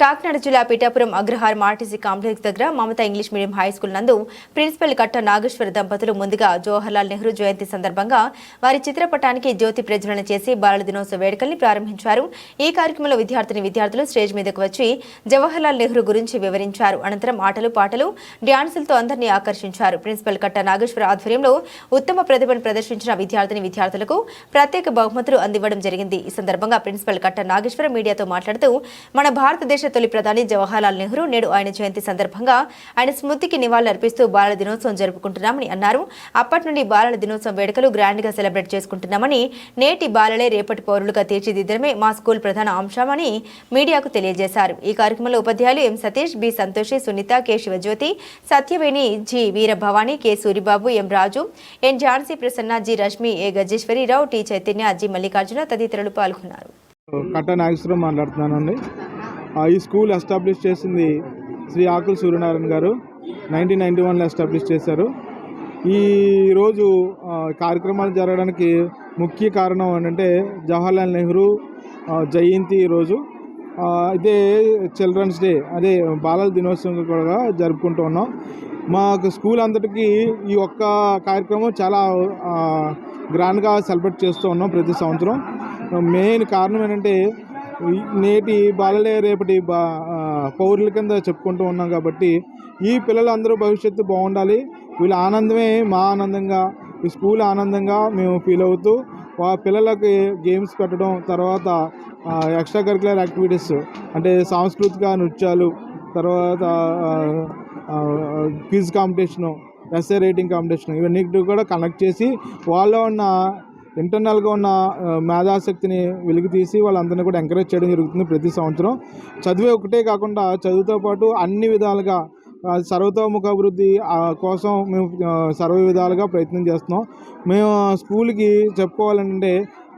కాకినాడ జిల్లా పిఠాపురం అగ్రహారం RTC complex దగ్గర Mamata English medium high school నందు ప్రిన్సిపల్ కట్ట నాగేశ్వర దంపతులు ముందుగా జవహర్లాల్ నెహ్రూ జయంతి సందర్భంగా వారి చిత్రపటానికి జ్యోతి ప్రజ్వలన చేసి బాలల దినోత్సవ వేడుకల్ని ప్రారంభించారు. ఈ కార్యక్రమంలో విద్యార్థులు స్టేజ్ మీదకు వచ్చి జవహర్లాల్ నెహ్రూ గురించి వివరించారు. అనంతరం ఆటలు పాటలు డ్యాన్సులతో అందరినీ ఆకర్షించారు. ప్రిన్సిపల్ కట్ట నాగేశ్వర ఆధ్వర్యంలో ఉత్తమ ప్రతిభను ప్రదర్శించిన విద్యార్థులకు ప్రత్యేక బహుమతులు అందివ్వడం జరిగింది. ఈ సందర్భంగా ప్రిన్సిపల్ కట్ట నాగేశ్వర మీడియాతో మాట్లాడుతూ మన భారతదేశ తొలి ప్రధాని జవహర్లాల్ నెహ్రూ నేడు ఆయన జయంతి సందర్భంగా ఆయన స్మృతికి నివాళులర్పిస్తూ బాలల దినోత్సవం జరుపుకుంటున్నామని అన్నారు. అప్పటి నుండి బాలల దినోత్సవం వేడుకలు గ్రాండ్ గా సెలబ్రేట్ చేసుకుంటున్నామని, నేటి బాలలే రేపటి పౌరులుగా తీర్చిదిద్దడమే మా స్కూల్ ప్రధాన అంశమని మీడియాకు తెలియజేశారు. ఈ కార్యక్రమంలో ఉపాధ్యాయులు M Satish, B Santoshi, Sunitha, K Sivajyothi, Satyaveni, G Veerabhavani, K Suribabu, M Raju, N Jhansi Prasanna, G Rashmi, A Gajeswararao, T Chaitanya, G Mallikarjuna తదితరులు పాల్గొన్నారు. కట్ట నాగేశ్వరం మాట్లాడుతున్నానండి. ఈ స్కూల్ ఎస్టాబ్లిష్ చేసింది శ్రీ ఆకుల సూర్యనారాయణ గారు 1991లో ఎస్టాబ్లిష్ చేశారు. ఈరోజు కార్యక్రమాలు జరగడానికి ముఖ్య కారణం ఏంటంటే జవహర్లాల్ నెహ్రూ జయంతి రోజు. ఇదే చిల్డ్రన్స్ డే, అదే బాలల దినోత్సవం కూడా జరుపుకుంటూ ఉన్నాం. మాకు స్కూల్ అంతటికీ ఈ ఒక్క కార్యక్రమం చాలా గ్రాండ్గా సెలబ్రేట్ చేస్తూ ఉన్నాం ప్రతి సంవత్సరం. మెయిన్ కారణం ఏంటంటే నేటి బాలలే రేపటి పౌరుల కింద చెప్పుకుంటూ ఉన్నాం కాబట్టి ఈ పిల్లలందరూ భవిష్యత్తు బాగుండాలి. వీళ్ళ ఆనందమే మా ఆనందంగా, ఈ స్కూల్ ఆనందంగా మేము ఫీల్ అవుతూ పిల్లలకి గేమ్స్ పెట్టడం, తర్వాత ఎక్స్ట్రా కరిక్యులర్ యాక్టివిటీస్ అంటే సాంస్కృతిక నృత్యాలు, తర్వాత quiz competition, essay writing competition ఇవన్నీ కూడా కనెక్ట్ చేసి వాళ్ళలో ఉన్న ఇంటర్నల్గా ఉన్న మేధాశక్తిని వెలికి తీసి వాళ్ళందరినీ కూడా ఎంకరేజ్ చేయడం జరుగుతుంది ప్రతి సంవత్సరం. చదివే ఒకటే కాకుండా చదువుతో పాటు అన్ని విధాలుగా సర్వతోముఖ అభివృద్ధి కోసం మేము సర్వ విధాలుగా ప్రయత్నం చేస్తున్నాం. మేము స్కూల్కి చెప్పుకోవాలంటే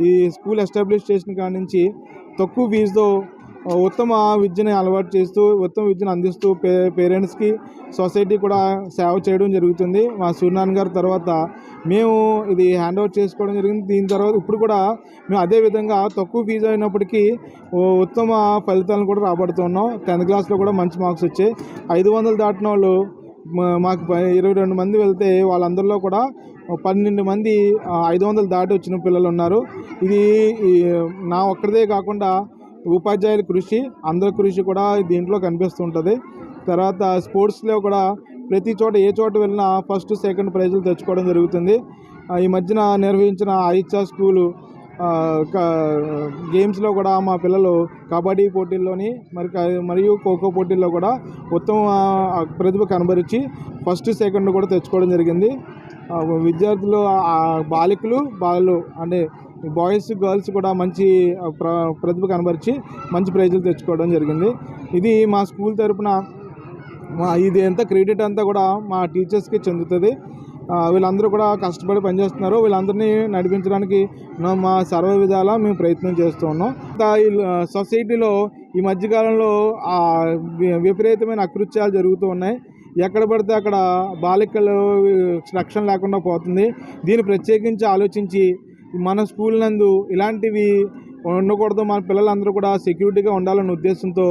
ఈ స్కూల్ ఎస్టాబ్లిష్ చేసిన కాడి నుంచి తక్కువ ఫీజుతో ఉత్తమ విద్యని అలవాటు చేస్తూ ఉత్తమ విద్యను అందిస్తూ పేరెంట్స్కి సొసైటీ కూడా సేవ చేయడం జరుగుతుంది. మా సూర్యనారాయణ గారి తర్వాత మేము ఇది హ్యాండ్ ఓవర్ చేసుకోవడం జరిగింది. దీని తర్వాత ఇప్పుడు కూడా మేము అదే విధంగా తక్కువ ఫీజు అయినప్పటికీ ఉత్తమ ఫలితాలను కూడా రాబడుతున్నాం. 10th క్లాస్లో కూడా మంచి మార్క్స్ వచ్చాయి. 500 దాటిన వాళ్ళు మాకు 22 మంది వెళ్తే వాళ్ళందరిలో కూడా 12 మంది 500 దాటి వచ్చిన పిల్లలు ఉన్నారు. ఇది నా ఒక్కరిదే కాకుండా ఉపాధ్యాయుల కృషి, అందరి కృషి కూడా దీంట్లో కనిపిస్తుంటుంది. తర్వాత స్పోర్ట్స్లో కూడా ప్రతి చోట ఏ చోట వెళ్ళినా ఫస్ట్ సెకండ్ ప్రైజులు తెచ్చుకోవడం జరుగుతుంది. ఈ మధ్యన నిర్వహించిన ఆయిచ్చా స్కూలు గేమ్స్లో కూడా మా పిల్లలు కబడ్డీ పోటీల్లోని మరియు ఖోఖో పోటీల్లో కూడా ఉత్తమ ప్రతిభ కనబరిచి ఫస్ట్ సెకండ్ కూడా తెచ్చుకోవడం జరిగింది. విద్యార్థులు బాలలు అంటే బాయ్స్ గర్ల్స్ కూడా మంచి ప్రతిభ కనబరిచి మంచి ప్రైజులు తెచ్చుకోవడం జరిగింది. ఇది మా స్కూల్ తరపున ఇది ఎంత క్రెడిట్ అంతా కూడా మా టీచర్స్కి చెందుతుంది. వీళ్ళందరూ కూడా కష్టపడి పనిచేస్తున్నారు. వీళ్ళందరినీ నడిపించడానికి మా సర్వ విధాలా మేము ప్రయత్నం చేస్తూ ఉన్నాం. ఈ సొసైటీలో ఈ మధ్యకాలంలో విపరీతమైన అకృత్యాలు జరుగుతూ ఉన్నాయి. ఎక్కడ పడితే అక్కడ బాలికలు రక్షణ లేకుండా పోతుంది. దీన్ని ప్రత్యేకించి ఆలోచించి మన స్కూల్ నందు ఇలాంటివి ఉండకూడదు, మన పిల్లలందరూ కూడా సెక్యూరిటీగా ఉండాలన్న ఉద్దేశంతో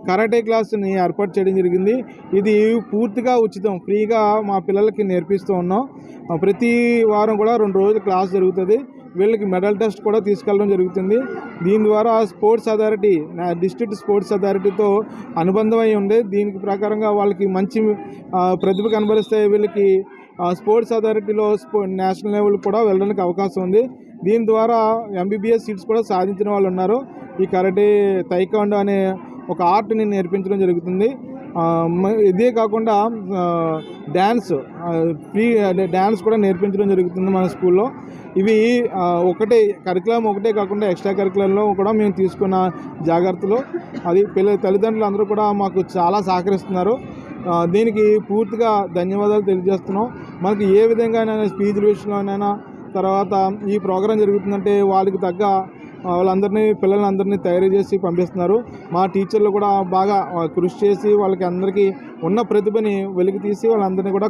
కరాటే క్లాస్ని ఏర్పాటు చేయడం జరిగింది. ఇది పూర్తిగా ఉచితం, ఫ్రీగా మా పిల్లలకి నేర్పిస్తూ ఉన్నాం. ప్రతి వారం కూడా 2 రోజులు క్లాస్ జరుగుతుంది. వీళ్ళకి మెడల్ టెస్ట్ కూడా తీసుకెళ్ళడం జరుగుతుంది. దీని ద్వారా స్పోర్ట్స్ అథారిటీ, డిస్ట్రిక్ట్ స్పోర్ట్స్ అథారిటీతో అనుబంధం అయి ఉంది. దీనికి ప్రకారంగా వాళ్ళకి మంచి ప్రతిభ కనబరిస్తే వీళ్ళకి స్పోర్ట్స్ అథారిటీలో నేషనల్ లెవెల్ కూడా వెళ్ళడానికి అవకాశం ఉంది. దీని ద్వారా MBBS సీట్స్ కూడా సాధించిన వాళ్ళు ఉన్నారు. ఈ కరాటే, తైక్వాండో అనే ఒక ఆర్ట్ని నేర్పించడం జరుగుతుంది. ఇదే కాకుండా డ్యాన్స్ కూడా నేర్పించడం జరుగుతుంది మన స్కూల్లో. ఇవి కరికులం ఒకటే కాకుండా ఎక్స్ట్రా కరికులంలో కూడా మేము తీసుకున్న జాగ్రత్తలు అది తల్లిదండ్రులు అందరూ కూడా మాకు చాలా సహకరిస్తున్నారు. దీనికి పూర్తిగా ధన్యవాదాలు తెలియజేస్తున్నాం. మనకి ఏ విధంగానైనా స్పీచ్ విషయంలోనైనా తర్వాత ఈ ప్రోగ్రాం జరుగుతుందంటే వాళ్ళకి తగ్గ పిల్లలందరినీ తయారు చేసి పంపిస్తున్నారు. మా టీచర్లు కూడా బాగా కృషి చేసి వాళ్ళకి అందరికీ ఉన్న ప్రతిభని వెలికి తీసి వాళ్ళందరినీ కూడా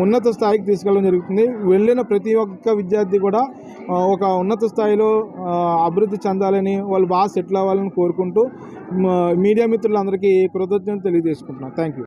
ఉన్నత స్థాయికి తీసుకెళ్ళడం జరుగుతుంది. వెళ్ళిన ప్రతి ఒక్క విద్యార్థి కూడా ఒక ఉన్నత స్థాయిలో అభివృద్ధి చెందాలని, వాళ్ళు బాగా సెటిల్ అవ్వాలని కోరుకుంటూ మీడియా మిత్రులందరికీ కృతజ్ఞతలు తెలియజేసుకుంటున్నాను. Thank you.